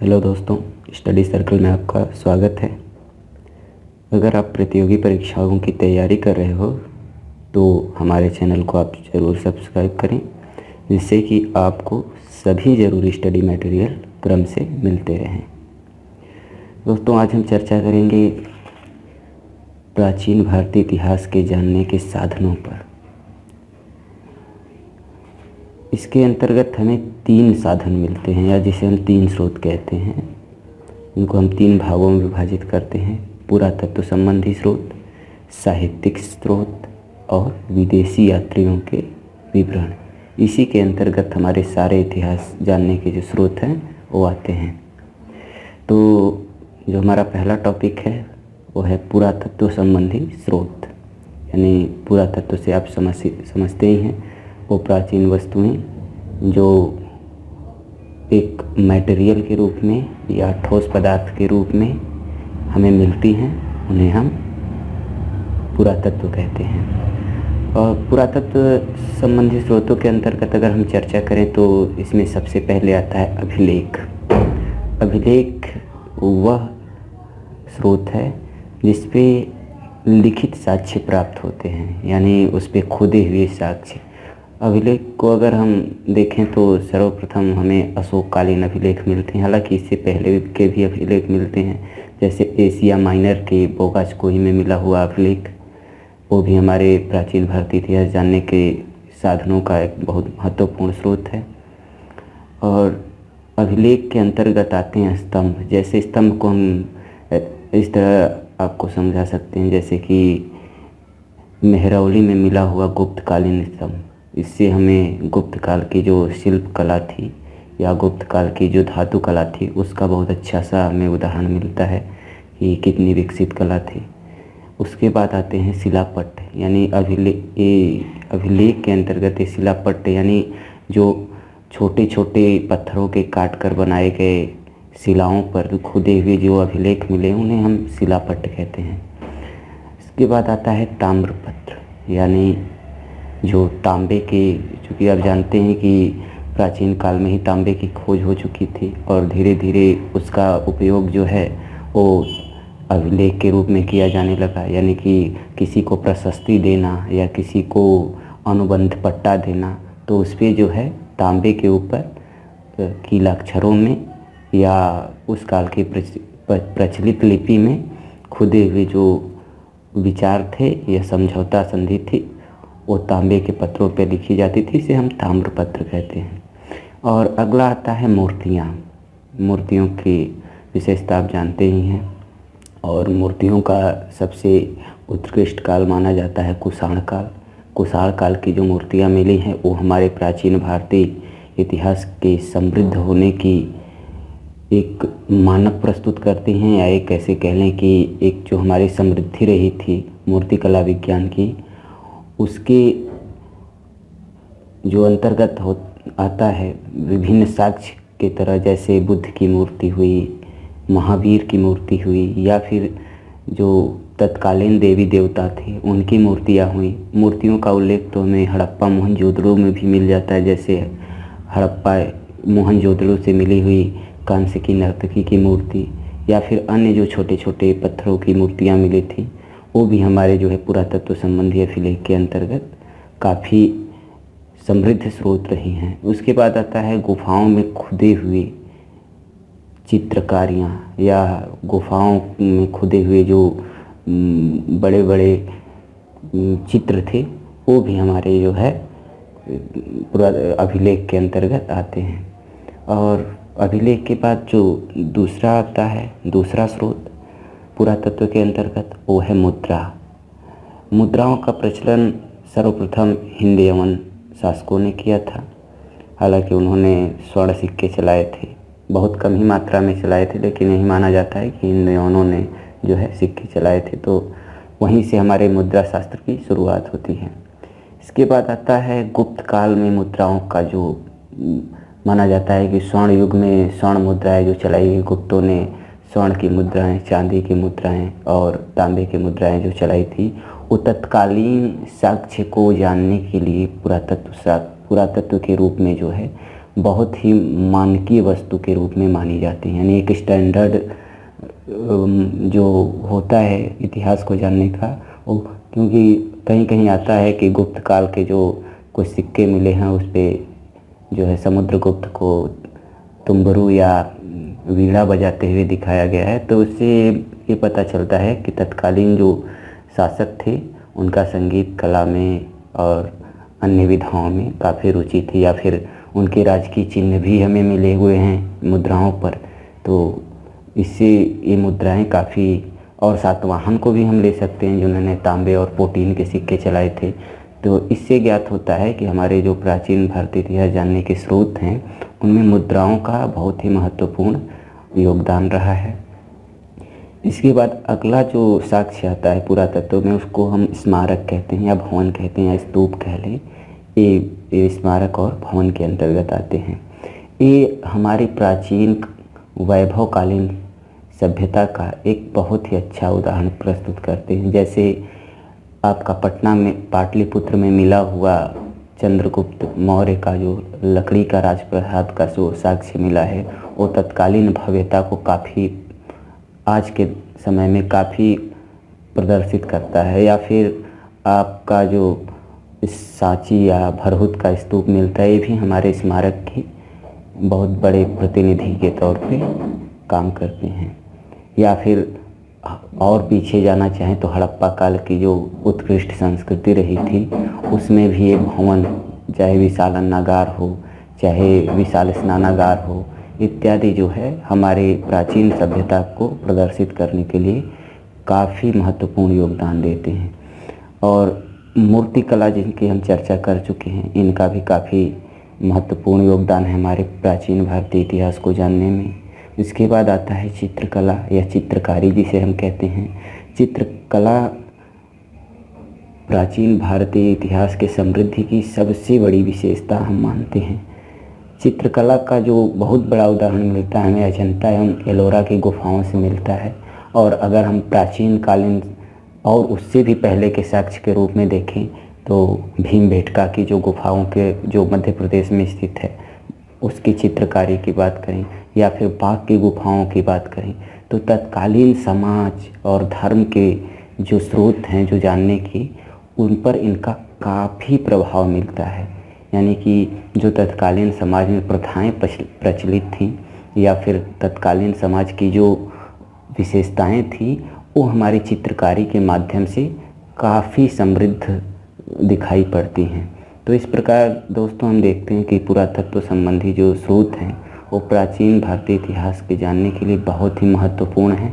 Hello दोस्तों, study circle में आपका स्वागत है। अगर आप प्रतियोगी परीक्षाओं की तैयारी कर रहे हो तो हमारे चैनल को आप ज़रूर सब्सक्राइब करें, जिससे कि आपको सभी ज़रूरी स्टडी मटेरियल क्रम से मिलते रहें। दोस्तों, आज हम चर्चा करेंगे प्राचीन भारतीय इतिहास के जानने के साधनों पर। इसके अंतर्गत हमें 3 साधन मिलते हैं, या जिसे हम 3 स्रोत कहते हैं। इनको हम 3 भागों में विभाजित करते हैं: पुरातत्व संबंधी स्रोत, साहित्यिक स्रोत और विदेशी यात्रियों के विवरण। इसी के अंतर्गत हमारे सारे इतिहास जानने के जो स्रोत हैं वो आते हैं। तो जो हमारा पहला टॉपिक है वो है पुरातत्व संबंधी स्रोत। यानी पुरातत्व से आप समझते ही हैं, वो प्राचीन वस्तुएं जो एक मटेरियल के रूप में या ठोस पदार्थ के रूप में हमें मिलती हैं, उन्हें हम पुरातत्व कहते हैं। और पुरातत्व संबंधी स्रोतों के अंतर्गत अगर हम चर्चा करें तो इसमें सबसे पहले आता है अभिलेख। अभिलेख वह स्रोत है जिस पे लिखित साक्ष्य प्राप्त होते हैं, यानी उस पे खुदे हुए साक्ष्य। अभिलेख को अगर हम देखें तो सर्वप्रथम हमें अशोककालीन अभिलेख मिलते हैं। हालांकि इससे पहले के भी अभिलेख मिलते हैं, जैसे एशिया माइनर के बोगाचकोही में मिला हुआ अभिलेख। वो भी हमारे प्राचीन भारतीय इतिहास जानने के साधनों का एक बहुत महत्वपूर्ण स्रोत है। और अभिलेख के अंतर्गत आते हैं स्तंभ। जैसे स्तंभ को हम इस तरह आपको समझा सकते हैं, जैसे कि मेहरौली में मिला हुआ गुप्तकालीन स्तंभ। इससे हमें गुप्त काल की जो शिल्प कला थी या गुप्त काल की जो धातु कला थी, उसका बहुत अच्छा सा हमें उदाहरण मिलता है कि कितनी विकसित कला थी। उसके बाद आते हैं शिलापट्ट। यानी अभिलेख के अंतर्गत ये शिलापट्ट, यानी जो छोटे छोटे पत्थरों के काट कर बनाए गए शिलाओं पर खुदे हुए जो अभिलेख मिले, उन्हें हम शिलापट्ट कहते हैं। इसके बाद आता है ताम्रपत्र, यानी जो तांबे के, चूँकि आप जानते हैं कि प्राचीन काल में ही तांबे की खोज हो चुकी थी और धीरे धीरे उसका उपयोग जो है वो अभिलेख के रूप में किया जाने लगा। यानी कि किसी को प्रशस्ति देना या किसी को अनुबंध पट्टा देना, तो उस पर जो है तांबे के ऊपर कीलाक्षरों में या उस काल की प्रचलित लिपि में खुदे हुए जो विचार थे या समझौता संधि थी, वो तांबे के पत्रों पर लिखी जाती थी। इसे हम ताम्रपत्र कहते हैं। और अगला आता है मूर्तियाँ। मूर्तियों की विशेषता आप जानते ही हैं, और मूर्तियों का सबसे उत्कृष्ट काल माना जाता है कुषाण काल। कुषाण काल की जो मूर्तियाँ मिली हैं वो हमारे प्राचीन भारतीय इतिहास के समृद्ध होने की एक मानक प्रस्तुत करती हैं, या एक ऐसे कह लें कि एक जो हमारी समृद्धि रही थी मूर्तिकला विज्ञान की, उसके जो अंतर्गत आता है विभिन्न साक्ष्य के तरह, जैसे बुद्ध की मूर्ति हुई, महावीर की मूर्ति हुई, या फिर जो तत्कालीन देवी देवता थे उनकी मूर्तियाँ हुई। मूर्तियों का उल्लेख तो हमें हड़प्पा मोहनजोदड़ो में भी मिल जाता है। जैसे हड़प्पा मोहनजोदड़ो से मिली हुई कांस्य की नर्तकी की मूर्ति, या फिर अन्य जो छोटे छोटे पत्थरों की मूर्तियाँ मिली थी, वो भी हमारे जो है पुरातत्व संबंधी अभिलेख के अंतर्गत काफ़ी समृद्ध स्रोत रही हैं। उसके बाद आता है गुफाओं में खुदे हुए चित्रकारियाँ, या गुफाओं में खुदे हुए जो बड़े बड़े चित्र थे, वो भी हमारे जो है पूरा अभिलेख के अंतर्गत आते हैं। और अभिलेख के बाद जो दूसरा आता है, दूसरा स्रोत पुरातत्व के अंतर्गत, वो है मुद्रा। मुद्राओं का प्रचलन सर्वप्रथम हिंद यवन शासकों ने किया था। हालांकि उन्होंने स्वर्ण सिक्के चलाए थे, बहुत कम ही मात्रा में चलाए थे, लेकिन यही माना जाता है कि हिंद यवनों ने जो है सिक्के चलाए थे। तो वहीं से हमारे मुद्रा शास्त्र की शुरुआत होती है। इसके बाद आता है गुप्त काल में मुद्राओं का जो माना जाता है कि स्वर्ण युग में स्वर्ण मुद्राएं जो चलाई गई, गुप्तों ने स्वर्ण की मुद्राएं, चांदी की मुद्राएं और तांबे की मुद्राएं जो चलाई थी, वो तत्कालीन साक्ष्य को जानने के लिए पुरातत्व के रूप में जो है बहुत ही मानकीय वस्तु के रूप में मानी जाती हैं। यानी एक स्टैंडर्ड जो होता है इतिहास को जानने का, वो क्योंकि कहीं कहीं आता है कि गुप्त काल के जो कुछ सिक्के मिले हैं उस पर जो है समुद्रगुप्त को तुम्बरू या वीणा बजाते हुए दिखाया गया है, तो उससे ये पता चलता है कि तत्कालीन जो शासक थे उनका संगीत कला में और अन्य विधाओं में काफ़ी रुचि थी, या फिर उनके राजकीय चिन्ह भी हमें मिले हुए हैं मुद्राओं पर। तो इससे ये मुद्राएं काफ़ी, और सातवाहन को भी हम ले सकते हैं जिन्होंने तांबे और पोटीन के सिक्के चलाए थे। तो इससे ज्ञात होता है कि हमारे जो प्राचीन भारतीय इतिहास जानने के स्रोत हैं उनमें मुद्राओं का बहुत ही महत्वपूर्ण योगदान रहा है। इसके बाद अगला जो साक्ष्य आता है पुरातत्व में, उसको हम स्मारक कहते हैं या भवन कहते हैं या स्तूप कह लें। ये स्मारक और भवन के अंतर्गत आते हैं। ये हमारी प्राचीन वैभवकालीन सभ्यता का एक बहुत ही अच्छा उदाहरण प्रस्तुत करते हैं। जैसे आपका पटना में पाटलिपुत्र में मिला हुआ चंद्रगुप्त मौर्य का जो लकड़ी का राजप्रसाद का जो साक्ष्य मिला है, वो तत्कालीन भव्यता को काफ़ी आज के समय में काफ़ी प्रदर्शित करता है। या फिर आपका जो सांची या भरहुत का स्तूप मिलता है, ये भी हमारे स्मारक की बहुत बड़े प्रतिनिधि के तौर पे काम करते हैं। या फिर और पीछे जाना चाहें तो हड़प्पा काल की जो उत्कृष्ट संस्कृति रही थी उसमें भी एक भवन, चाहे विशाल अन्नागार हो चाहे विशाल स्नानागार हो इत्यादि, जो है हमारे प्राचीन सभ्यता को प्रदर्शित करने के लिए काफ़ी महत्वपूर्ण योगदान देते हैं। और मूर्तिकला जिनकी हम चर्चा कर चुके हैं, इनका भी काफ़ी महत्वपूर्ण योगदान है हमारे प्राचीन भारतीय इतिहास को जानने में। इसके बाद आता है चित्रकला या चित्रकारी जिसे हम कहते हैं। चित्रकला प्राचीन भारतीय इतिहास के समृद्धि की सबसे बड़ी विशेषता हम मानते हैं। चित्रकला का जो बहुत बड़ा उदाहरण मिलता है हमें अजंता एवं एलोरा की गुफाओं से मिलता है। और अगर हम प्राचीन कालीन और उससे भी पहले के साक्ष्य के रूप में देखें तो भीमबेटका की जो गुफाओं के जो मध्य प्रदेश में स्थित है उसकी चित्रकारी की बात करें, या फिर बाघ की गुफाओं की बात करें, तो तत्कालीन समाज और धर्म के जो स्रोत हैं जो जानने की, उन पर इनका काफ़ी प्रभाव मिलता है। यानी कि जो तत्कालीन समाज में प्रथाएं प्रचलित थीं या फिर तत्कालीन समाज की जो विशेषताएं थीं, वो हमारी चित्रकारी के माध्यम से काफ़ी समृद्ध दिखाई पड़ती हैं। तो इस प्रकार दोस्तों हम देखते हैं कि पुरातत्व संबंधी जो स्रोत हैं वो प्राचीन भारतीय इतिहास के जानने के लिए बहुत ही महत्वपूर्ण हैं।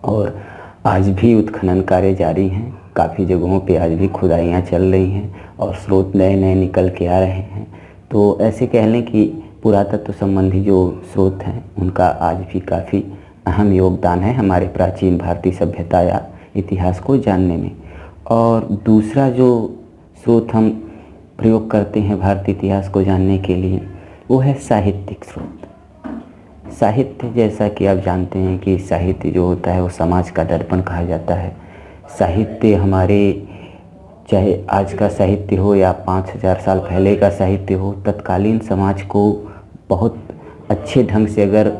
और आज भी उत्खनन कार्य जारी हैं, काफ़ी जगहों पे आज भी खुदाइयाँ चल रही हैं और स्रोत नए नए निकल के आ रहे हैं। तो ऐसे कह लें कि पुरातत्व संबंधी जो स्रोत हैं उनका आज भी काफ़ी अहम योगदान है हमारे प्राचीन भारतीय सभ्यता या इतिहास को जानने में। और दूसरा जो स्रोत हम प्रयोग करते हैं भारतीय इतिहास को जानने के लिए वो है साहित्यिक स्रोत। साहित्य, जैसा कि आप जानते हैं कि साहित्य जो होता है वो समाज का दर्पण कहा जाता है। साहित्य हमारे, चाहे आज का साहित्य हो या 5000 साल पहले का साहित्य हो, तत्कालीन समाज को बहुत अच्छे ढंग से अगर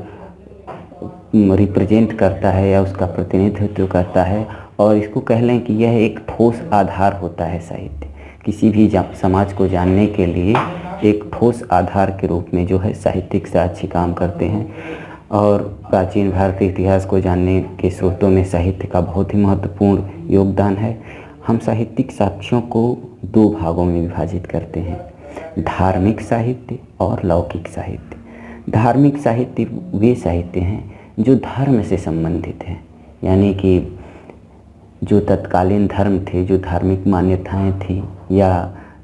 रिप्रेजेंट करता है या उसका प्रतिनिधित्व करता है। और इसको कह लें कि यह एक ठोस आधार होता है। साहित्य किसी भी समाज को जानने के लिए एक ठोस आधार के रूप में जो है साहित्यिक साक्ष्य काम करते हैं। और प्राचीन भारतीय इतिहास को जानने के स्रोतों में साहित्य का बहुत ही महत्वपूर्ण योगदान है। हम साहित्यिक साक्ष्यों को दो भागों में विभाजित करते हैं, धार्मिक साहित्य और लौकिक साहित्य। धार्मिक साहित्य वे साहित्य हैं जो धर्म से संबंधित हैं, यानी कि जो तत्कालीन धर्म थे, जो धार्मिक मान्यताएं थी या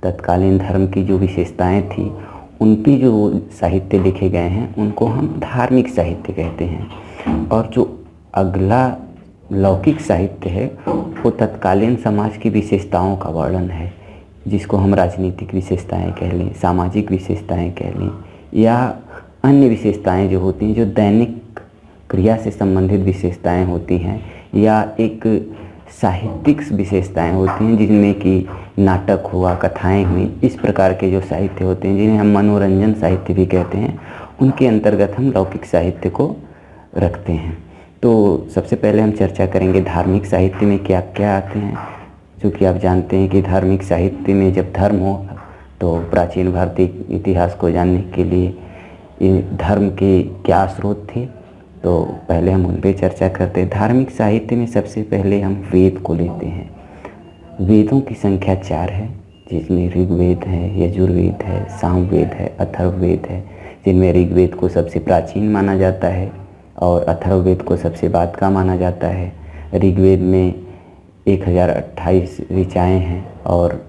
तत्कालीन धर्म की जो विशेषताएं थी, उन पे जो साहित्य लिखे गए हैं उनको हम धार्मिक साहित्य कहते हैं। और जो अगला लौकिक साहित्य है वो तत्कालीन समाज की विशेषताओं का वर्णन है, जिसको हम राजनीतिक विशेषताएं कह लें, सामाजिक विशेषताएं कह लें, या अन्य विशेषताएं जो होती हैं जो दैनिक क्रिया से संबंधित विशेषताएं होती हैं, या एक साहित्यिक विशेषताएं होती हैं, जिनमें कि नाटक हुआ, कथाएं हुई, इस प्रकार के जो साहित्य होते हैं जिन्हें हम मनोरंजन साहित्य भी कहते हैं, उनके अंतर्गत हम लौकिक साहित्य को रखते हैं। तो सबसे पहले हम चर्चा करेंगे धार्मिक साहित्य में क्या क्या आते हैं। क्योंकि आप जानते हैं कि धार्मिक साहित्य में जब धर्म हो तो प्राचीन भारतीय इतिहास को जानने के लिए धर्म के क्या स्रोत थे, तो पहले हम उन पर चर्चा करते हैं। धार्मिक साहित्य में सबसे पहले हम वेद को लेते हैं। वेदों की संख्या 4 है, जिसमें ऋग्वेद है, यजुर्वेद है, सामवेद है, अथर्ववेद है, जिनमें ऋग्वेद को सबसे प्राचीन माना जाता है और अथर्ववेद को सबसे बाद का माना जाता है। ऋग्वेद में 1028 ऋचाएँ हैं और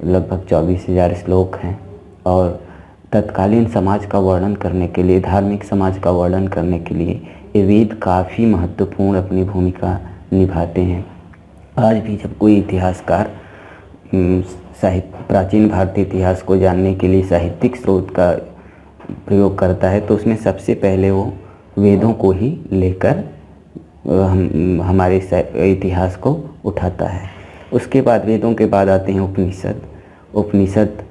लगभग 24,000 श्लोक हैं। और तत्कालीन समाज का वर्णन करने के लिए, धार्मिक समाज का वर्णन करने के लिए ये वेद काफ़ी महत्वपूर्ण अपनी भूमिका निभाते हैं। आज भी जब कोई इतिहासकार प्राचीन भारतीय इतिहास को जानने के लिए साहित्यिक स्रोत का प्रयोग करता है तो उसमें सबसे पहले वो वेदों को ही लेकर हमारे इतिहास को उठाता है। उसके बाद वेदों के बाद आते हैं उपनिषद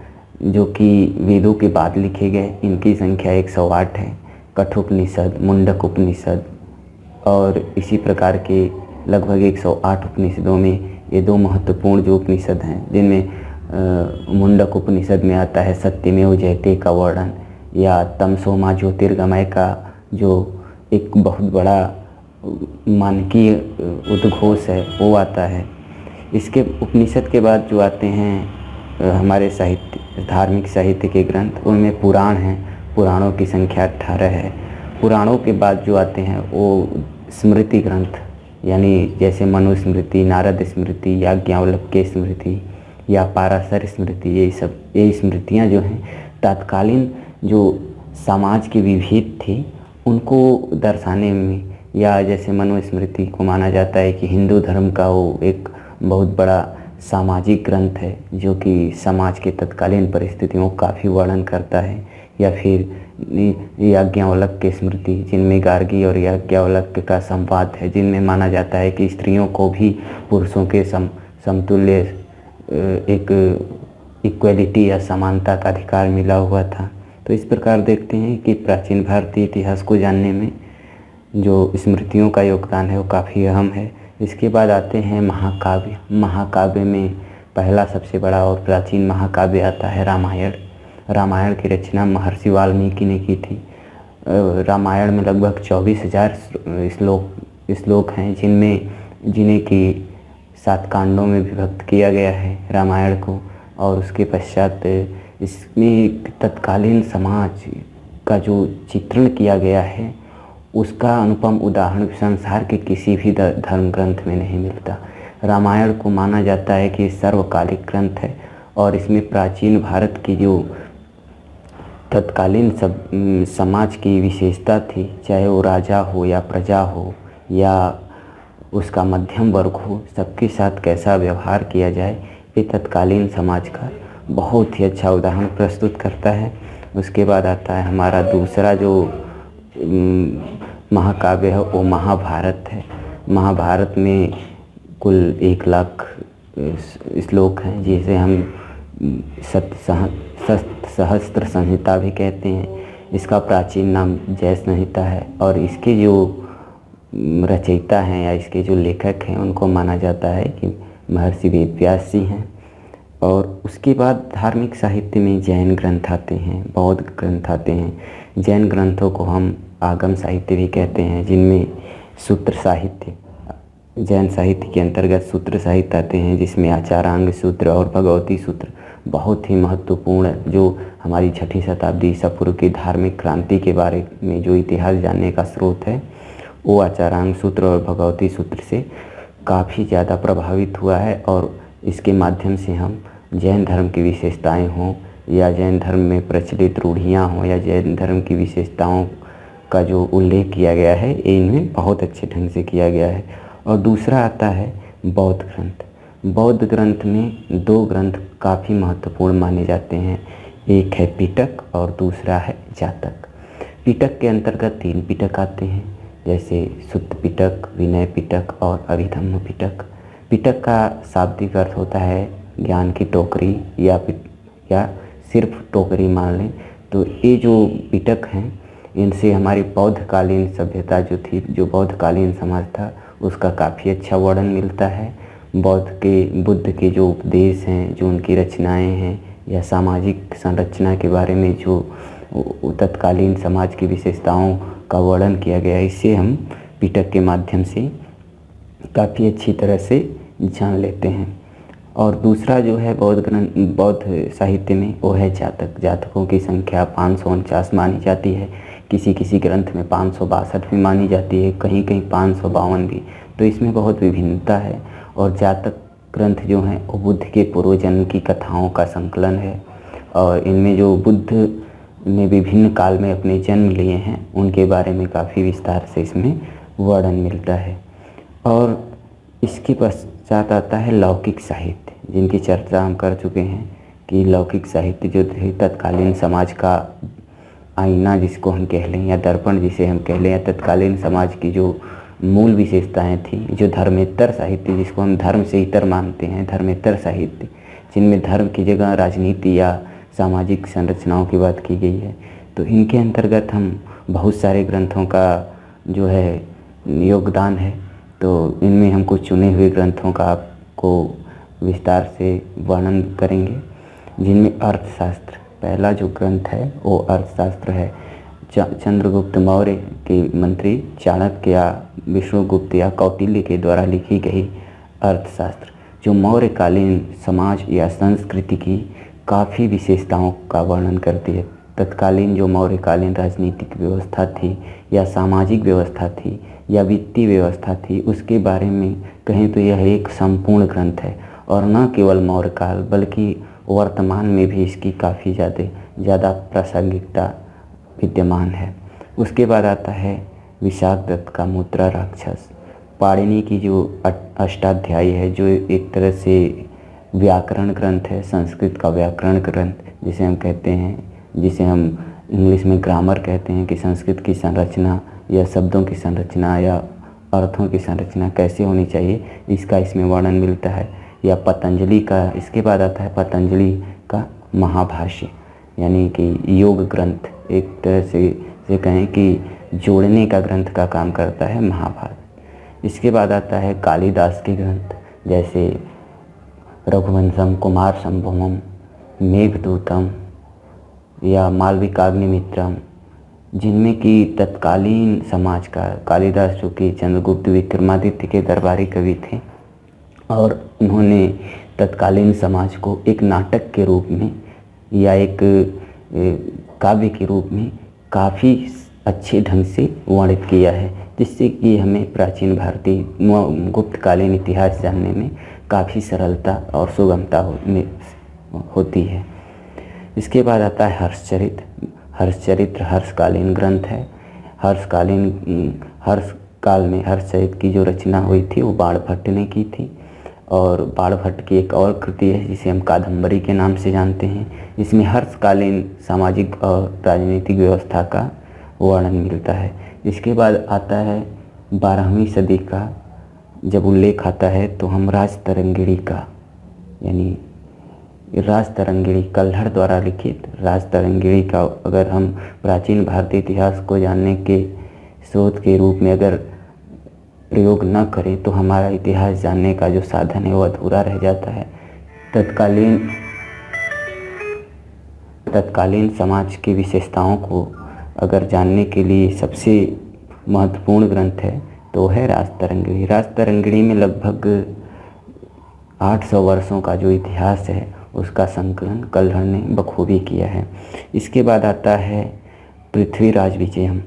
जो कि वेदों के बाद लिखे गए, इनकी संख्या 108 है। कठोपनिषद, मुंडक उपनिषद और इसी प्रकार के लगभग 108 उपनिषदों में ये 2 महत्वपूर्ण जो उपनिषद हैं, जिनमें मुंडक उपनिषद में आता है सत्यमेव जयते का वर्णन, या तमसो मा ज्योतिर्गमय का जो एक बहुत बड़ा मानकीय उद्घोष है वो आता है। इसके उपनिषद के बाद जो आते हैं हमारे धार्मिक साहित्य के ग्रंथ, उनमें पुराण हैं। पुराणों की संख्या 18 है। पुराणों के बाद जो आते हैं वो स्मृति ग्रंथ, यानी जैसे मनुस्मृति, नारद स्मृति, याज्ञवल्क्य स्मृति या पाराशर स्मृति, ये स्मृतियाँ जो हैं तत्कालीन जो समाज के विभेद थे उनको दर्शाने में, या जैसे मनुस्मृति को माना जाता है कि हिंदू धर्म का वो एक बहुत बड़ा सामाजिक ग्रंथ है जो कि समाज के तत्कालीन परिस्थितियों को काफ़ी वर्णन करता है। या फिर याज्ञवल्क्य स्मृति, जिनमें गार्गी और याज्ञवल्क्य का संवाद है, जिनमें माना जाता है कि स्त्रियों को भी पुरुषों के समतुल्य एक इक्वलिटी या समानता का अधिकार मिला हुआ था। तो इस प्रकार देखते हैं कि प्राचीन भारतीय इतिहास को जानने में जो स्मृतियों का योगदान है वो काफ़ी अहम है। इसके बाद आते हैं महाकाव्य। महाकाव्य में पहला सबसे बड़ा और प्राचीन महाकाव्य आता है रामायण। रामायण की रचना महर्षि वाल्मीकि ने की थी। रामायण में लगभग 24,000 श्लोक हैं, जिन्हें कि 7 कांडों में विभक्त किया गया है रामायण को। और उसके पश्चात इसमें तत्कालीन समाज का जो चित्रण किया गया है उसका अनुपम उदाहरण संसार के किसी भी धर्म ग्रंथ में नहीं मिलता। रामायण को माना जाता है कि सर्वकालिक ग्रंथ है और इसमें प्राचीन भारत की जो तत्कालीन समाज की विशेषता थी, चाहे वो राजा हो या प्रजा हो या उसका मध्यम वर्ग हो, सबके साथ कैसा व्यवहार किया जाए, ये तत्कालीन समाज का बहुत ही अच्छा उदाहरण प्रस्तुत करता है। उसके बाद आता है हमारा दूसरा जो महाकाव्य है वो महाभारत है। महाभारत में कुल 1 लाख श्लोक हैं, जिसे हम सहस्त्र संहिता भी कहते हैं। इसका प्राचीन नाम जय संहिता है और इसके जो रचयिता हैं या इसके जो लेखक हैं उनको माना जाता है कि महर्षि वेदव्यास जी हैं। और उसके बाद धार्मिक साहित्य में जैन ग्रंथ आते हैं, बौद्ध ग्रंथ आते हैं। जैन ग्रंथों को हम आगम साहित्य भी कहते हैं, जिनमें सूत्र साहित्य, जैन साहित्य के अंतर्गत सूत्र साहित्य आते हैं, जिसमें आचारांग सूत्र और भगवती सूत्र बहुत ही महत्वपूर्ण, जो हमारी 6ठी शताब्दी ईसा पूर्व की धार्मिक क्रांति के बारे में जो इतिहास जानने का स्रोत है, वो आचारांग सूत्र और भगवती सूत्र से काफ़ी ज़्यादा प्रभावित हुआ है। और इसके माध्यम से हम जैन धर्म की विशेषताएं हों या जैन धर्म में प्रचलित रूढ़ियाँ हों या जैन धर्म की विशेषताओं का जो उल्लेख किया गया है, इनमें बहुत अच्छे ढंग से किया गया है। और दूसरा आता है बौद्ध ग्रंथ। बौद्ध ग्रंथ में 2 ग्रंथ काफ़ी महत्वपूर्ण माने जाते हैं, एक है पिटक और दूसरा है जातक। पिटक के अंतर्गत 3 पिटक आते हैं, जैसे सुत्त पिटक, विनय पिटक और अभिधम्म पिटक। पिटक का शाब्दिक अर्थ होता है ज्ञान की टोकरी या सिर्फ टोकरी मान लें। तो ये जो पिटक हैं इनसे हमारी बौद्धकालीन सभ्यता जो थी, जो बौद्धकालीन समाज था, उसका काफ़ी अच्छा वर्णन मिलता है। बुद्ध के जो उपदेश हैं, जो उनकी रचनाएं हैं या सामाजिक संरचना के बारे में जो तत्कालीन समाज की विशेषताओं का वर्णन किया गया है, इससे हम पिटक के माध्यम से काफ़ी अच्छी तरह से जान लेते हैं। और दूसरा जो है बौद्ध साहित्य में वो है जातक। जातकों की संख्या 549 मानी जाती है, किसी किसी ग्रंथ में 562 भी मानी जाती है, कहीं कहीं 552 भी। तो इसमें बहुत विभिन्नता है। और जातक ग्रंथ जो हैं वो बुद्ध के पूर्वजन्म की कथाओं का संकलन है, और इनमें जो बुद्ध ने विभिन्न काल में अपने जन्म लिए हैं उनके बारे में काफ़ी विस्तार से इसमें वर्णन मिलता है। और इसके पश्चात आता है लौकिक साहित्य, जिनकी चर्चा हम कर चुके हैं कि लौकिक साहित्य जो थे तत्कालीन समाज का आईना जिसको हम कह लें, या दर्पण जिसे हम कह लें, या तत्कालीन समाज की जो मूल विशेषताएं थी, जो धर्मेतर साहित्य जिसको हम धर्म से इतर मानते हैं, धर्मेतर साहित्य जिनमें धर्म की जगह राजनीति या सामाजिक संरचनाओं की बात की गई है। तो इनके अंतर्गत हम बहुत सारे ग्रंथों का जो है योगदान है। तो इनमें हम कुछ चुने हुए ग्रंथों का आपको विस्तार से वर्णन करेंगे, जिनमें अर्थशास्त्र पहला जो ग्रंथ है वो अर्थशास्त्र है। चंद्रगुप्त मौर्य के मंत्री चाणक्य या विष्णुगुप्त या कौटिल्य के द्वारा लिखी गई अर्थशास्त्र, जो मौर्यकालीन समाज या संस्कृति की काफ़ी विशेषताओं का वर्णन करती है। तत्कालीन जो मौर्यकालीन राजनीतिक व्यवस्था थी या सामाजिक व्यवस्था थी या वित्तीय व्यवस्था थी, उसके बारे में कहें तो यह एक संपूर्ण ग्रंथ है। और न केवल मौर्यकाल बल्कि वर्तमान में भी इसकी काफ़ी ज़्यादा प्रासंगिकता विद्यमान है। उसके बाद आता है विशाखदत्त का मुद्रा राक्षस। पाणिनि की जो अष्टाध्यायी है, जो एक तरह से व्याकरण ग्रंथ है, संस्कृत का व्याकरण ग्रंथ जिसे हम कहते हैं, जिसे हम इंग्लिश में ग्रामर कहते हैं, कि संस्कृत की संरचना या शब्दों की संरचना या अर्थों की संरचना कैसे होनी चाहिए, इसका इसमें वर्णन मिलता है। या पतंजलि का, इसके बाद आता है पतंजलि का महाभाष्य, यानी कि योग ग्रंथ, एक तरह से कहें कि जोड़ने का ग्रंथ का काम करता है महाभारत। इसके बाद आता है कालिदास के ग्रंथ, जैसे रघुवंशम, कुमार संभवम, मेघदूतम या मालविकाग्निमित्रम, जिनमें कि तत्कालीन समाज का कालिदास, जो कि चंद्रगुप्त विक्रमादित्य के दरबारी कवि थे, और उन्होंने तत्कालीन समाज को एक नाटक के रूप में या एक काव्य के रूप में काफ़ी अच्छे ढंग से वर्णित किया है, जिससे कि हमें प्राचीन भारतीय गुप्तकालीन इतिहास जानने में काफ़ी सरलता और सुगमता होती है। इसके बाद आता है हर्षचरित्र। हर्षचरित्र हर्षकालीन ग्रंथ है। हर्ष काल में हर्षचरित्र की जो रचना हुई थी वो बाणभट्ट ने की थी। और बाणभट्ट की एक और कृति है जिसे हम कादम्बरी के नाम से जानते हैं। इसमें हर्षकालीन सामाजिक और राजनीतिक व्यवस्था का वर्णन मिलता है। इसके बाद आता है 12वीं सदी का जब उल्लेख आता है तो हम राजतरंगिणी का, यानी राजतरंगिणी कल्हड़ द्वारा लिखित राजतरंगिणी का अगर हम प्राचीन भारतीय इतिहास को जानने के स्रोत के रूप में अगर प्रयोग न करें तो हमारा इतिहास जानने का जो साधन है वो अधूरा रह जाता है। तत्कालीन समाज की विशेषताओं को अगर जानने के लिए सबसे महत्वपूर्ण ग्रंथ है तो है राजतरंगिणी। राजतरंगिणी में लगभग 800 वर्षों का जो इतिहास है उसका संकलन कल्हड़ ने बखूबी किया है। इसके बाद आता है पृथ्वीराज विजयम,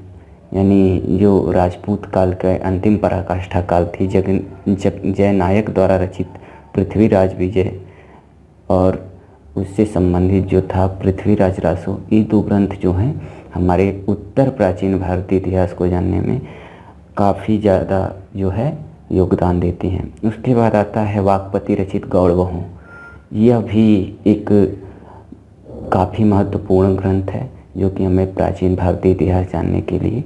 यानी जो राजपूत काल का अंतिम पराकाष्ठा काल थी, जयनायक द्वारा रचित पृथ्वीराज विजय और उससे संबंधित जो था पृथ्वीराज रासो। ये दो ग्रंथ जो हैं हमारे उत्तर प्राचीन भारतीय इतिहास को जानने में काफ़ी ज़्यादा जो है योगदान देती हैं। उसके बाद आता है वाक्पति रचित गौड़वहू। यह भी एक काफ़ी महत्वपूर्ण ग्रंथ है जो कि हमें प्राचीन भारतीय इतिहास जानने के लिए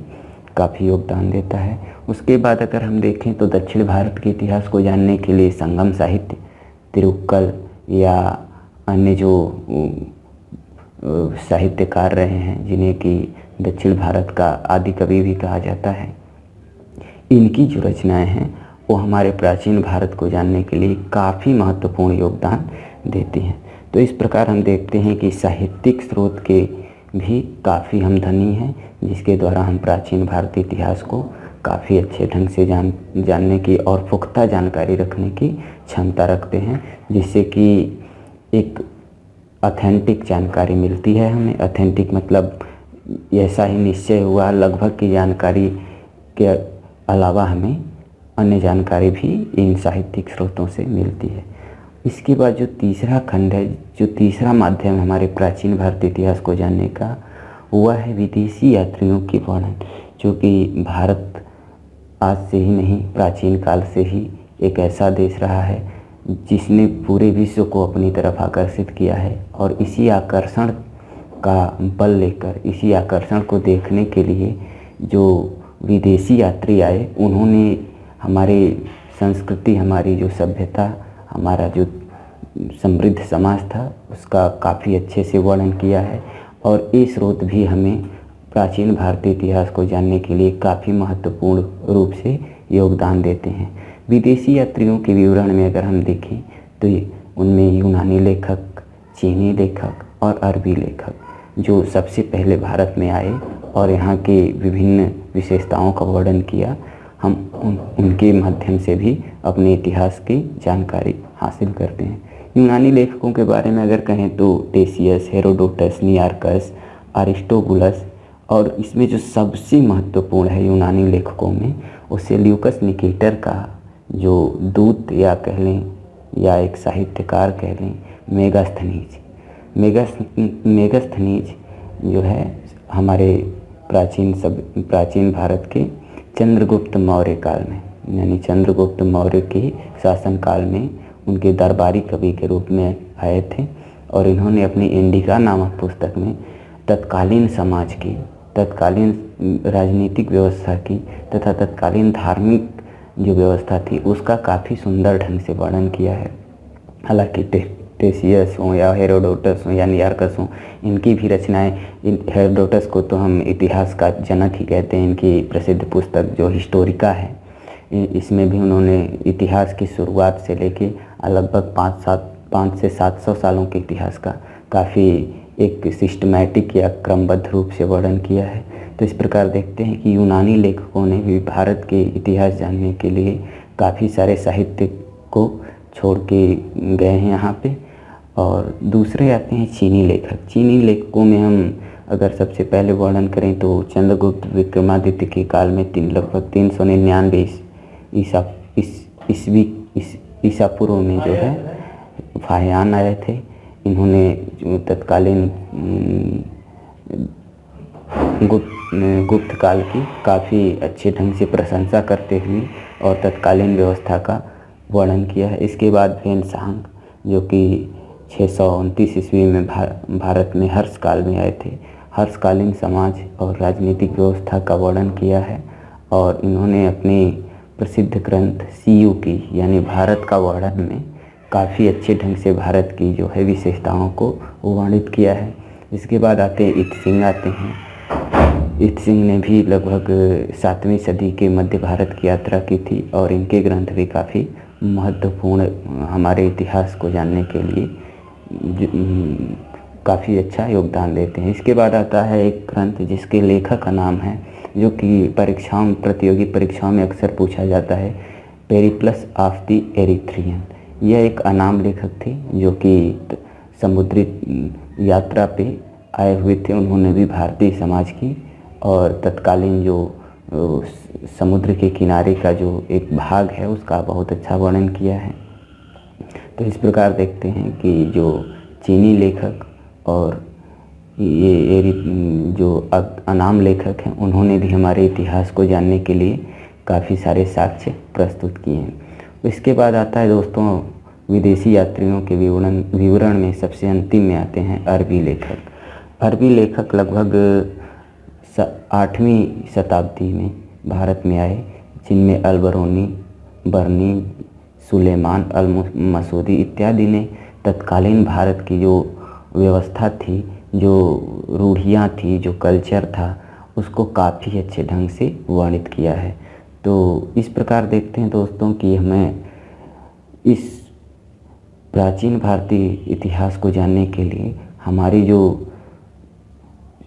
काफ़ी योगदान देता है। उसके बाद अगर हम देखें तो दक्षिण भारत के इतिहास को जानने के लिए संगम साहित्य, तिरुक्कल या अन्य जो साहित्यकार रहे हैं जिन्हें कि दक्षिण भारत का आदि कवि भी कहा जाता है, इनकी जो रचनाएं हैं वो हमारे प्राचीन भारत को जानने के लिए काफ़ी महत्वपूर्ण योगदान देती हैं। तो इस प्रकार हम देखते हैं कि साहित्यिक स्रोत के भी काफ़ी हम धनी हैं, जिसके द्वारा हम प्राचीन भारतीय इतिहास को काफ़ी अच्छे ढंग से जानने की और पुख्ता जानकारी रखने की क्षमता रखते हैं, जिससे कि एक ऑथेंटिक जानकारी मिलती है हमें। ऑथेंटिक मतलब ऐसा ही निश्चय हुआ लगभग की जानकारी के अलावा हमें अन्य जानकारी भी इन साहित्यिक स्रोतों से मिलती है। इसके बाद जो तीसरा खंड है, जो तीसरा माध्यम हमारे प्राचीन भारतीय इतिहास को जानने का, वह है विदेशी यात्रियों की वर्णन, जो कि भारत आज से ही नहीं प्राचीन काल से ही एक ऐसा देश रहा है जिसने पूरे विश्व को अपनी तरफ आकर्षित किया है। और इसी आकर्षण का बल लेकर, इसी आकर्षण को देखने के लिए जो विदेशी यात्री आए, उन्होंने हमारे संस्कृति, हमारी जो सभ्यता, हमारा जो समृद्ध समाज था, उसका काफ़ी अच्छे से वर्णन किया है। और ये स्रोत भी हमें प्राचीन भारतीय इतिहास को जानने के लिए काफ़ी महत्वपूर्ण रूप से योगदान देते हैं। विदेशी यात्रियों के विवरण में अगर हम देखें तो उनमें यूनानी लेखक, चीनी लेखक और अरबी लेखक जो सबसे पहले भारत में आए और यहाँ के विभिन्न विशेषताओं का वर्णन किया, हम उनके माध्यम से भी अपने इतिहास की जानकारी हासिल करते हैं। यूनानी लेखकों के बारे में अगर कहें तो टेसियस, हेरोडोटस, नियार्कस, अरिस्टोबुलस, और इसमें जो सबसे महत्वपूर्ण है यूनानी लेखकों में, वो सेल्यूकस निकेटर का जो दूत या कह लें या एक साहित्यकार कह लें, मेगास्थनीज जो है हमारे प्राचीन भारत के चंद्रगुप्त मौर्य काल में, यानी चंद्रगुप्त मौर्य के शासनकाल में उनके दरबारी कवि के रूप में आए थे। और इन्होंने अपनी इंडिका नामक पुस्तक में तत्कालीन समाज की, तत्कालीन राजनीतिक व्यवस्था की तथा तत्कालीन धार्मिक जो व्यवस्था थी उसका काफ़ी सुंदर ढंग से वर्णन किया है। हालांकि टेसियस हो या हेरोडोटस हो या नियार्कस हो, इनकी भी रचनाएं, हेरोडोटस को तो हम इतिहास का जनक ही कहते हैं। इनकी प्रसिद्ध पुस्तक जो हिस्टोरिका है, इसमें भी उन्होंने इतिहास की शुरुआत से लेके लगभग 5 से 700 सालों के इतिहास का काफ़ी एक सिस्टमैटिक या क्रमबद्ध रूप से वर्णन किया है। तो इस प्रकार देखते हैं कि यूनानी लेखकों ने भी भारत के इतिहास जानने के लिए काफ़ी सारे साहित्य को छोड़ के गए हैं यहाँ पे। और दूसरे आते हैं चीनी लेखक। चीनी लेखकों में हम अगर सबसे पहले वर्णन करें तो चंद्रगुप्त विक्रमादित्य के काल में लगभग 399 ईसा पूर्व में जो है फाहियान आए थे। इन्होंने जो तत्कालीन गुप्त काल की काफ़ी अच्छे ढंग से प्रशंसा करते हुए और तत्कालीन व्यवस्था का वर्णन किया है। इसके बाद वेन-त्सांग जो कि 629 ईस्वी में भारत में हर्ष काल में आए थे, हर्षकालीन समाज और राजनीतिक व्यवस्था का वर्णन किया है। और इन्होंने अपने प्रसिद्ध ग्रंथ सीयू की यानी भारत का वर्णन में काफ़ी अच्छे ढंग से भारत की जो है विशेषताओं को वर्णित किया है। इसके बाद आते हैं इत्सिंग आते हैं। इत्सिंग ने भी लगभग 7वीं सदी के मध्य भारत की यात्रा की थी और इनके ग्रंथ भी काफ़ी महत्वपूर्ण हमारे इतिहास को जानने के लिए काफ़ी अच्छा योगदान देते हैं। इसके बाद आता है एक ग्रंथ जिसके लेखक का नाम है, जो कि प्रतियोगी परीक्षाओं में अक्सर पूछा जाता है, पेरिप्लस ऑफ द एरिथ्रियन। यह एक अनाम लेखक थे जो कि समुद्री यात्रा पे आए हुए थे। उन्होंने भी भारतीय समाज की और तत्कालीन जो समुद्र के किनारे का जो एक भाग है उसका बहुत अच्छा वर्णन किया है। तो इस प्रकार देखते हैं कि जो चीनी लेखक और ये जो अनाम लेखक हैं, उन्होंने भी हमारे इतिहास को जानने के लिए काफ़ी सारे साक्ष्य प्रस्तुत किए हैं। इसके बाद आता है दोस्तों विदेशी यात्रियों के विवरण में सबसे अंतिम में आते हैं अरबी लेखक। अरबी लेखक लगभग 8वीं शताब्दी में भारत में आए, जिनमें अल-बरूनी, बर्नी, सुलेमान अल-मसूदी इत्यादि ने तत्कालीन भारत की जो व्यवस्था थी, जो रूढ़ियाँ थी, जो कल्चर था, उसको काफ़ी अच्छे ढंग से वर्णित किया है। तो इस प्रकार देखते हैं दोस्तों कि हमें इस प्राचीन भारतीय इतिहास को जानने के लिए हमारी जो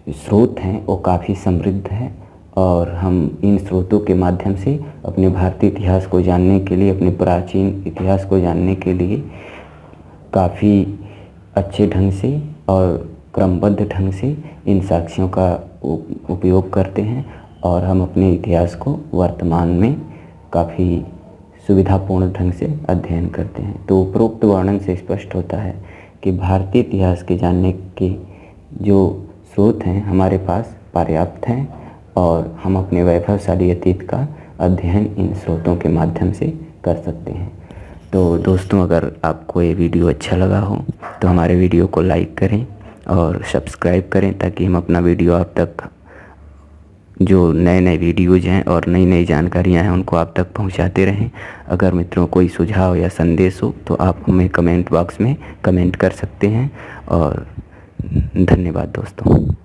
स्रोत हैं वो काफ़ी समृद्ध हैं, और हम इन स्रोतों के माध्यम से अपने भारतीय इतिहास को जानने के लिए, अपने प्राचीन इतिहास को जानने के लिए काफ़ी अच्छे ढंग से और क्रमबद्ध ढंग से इन साक्ष्यों का उपयोग करते हैं, और हम अपने इतिहास को वर्तमान में काफ़ी सुविधापूर्ण ढंग से अध्ययन करते हैं। तो उपरोक्त वर्णन से स्पष्ट होता है कि भारतीय इतिहास के जानने के जो स्रोत हैं हमारे पास पर्याप्त हैं, और हम अपने वैभवशाली अतीत का अध्ययन इन स्रोतों के माध्यम से कर सकते हैं। तो दोस्तों, अगर आपको ये वीडियो अच्छा लगा हो तो हमारे वीडियो को लाइक करें और सब्सक्राइब करें, ताकि हम अपना वीडियो आप तक, जो नए नए वीडियोज़ हैं और नई नई जानकारियां हैं, उनको आप तक पहुंचाते रहें। अगर मित्रों कोई सुझाव या संदेश हो तो आप हमें कमेंट बॉक्स में कमेंट कर सकते हैं। और धन्यवाद दोस्तों।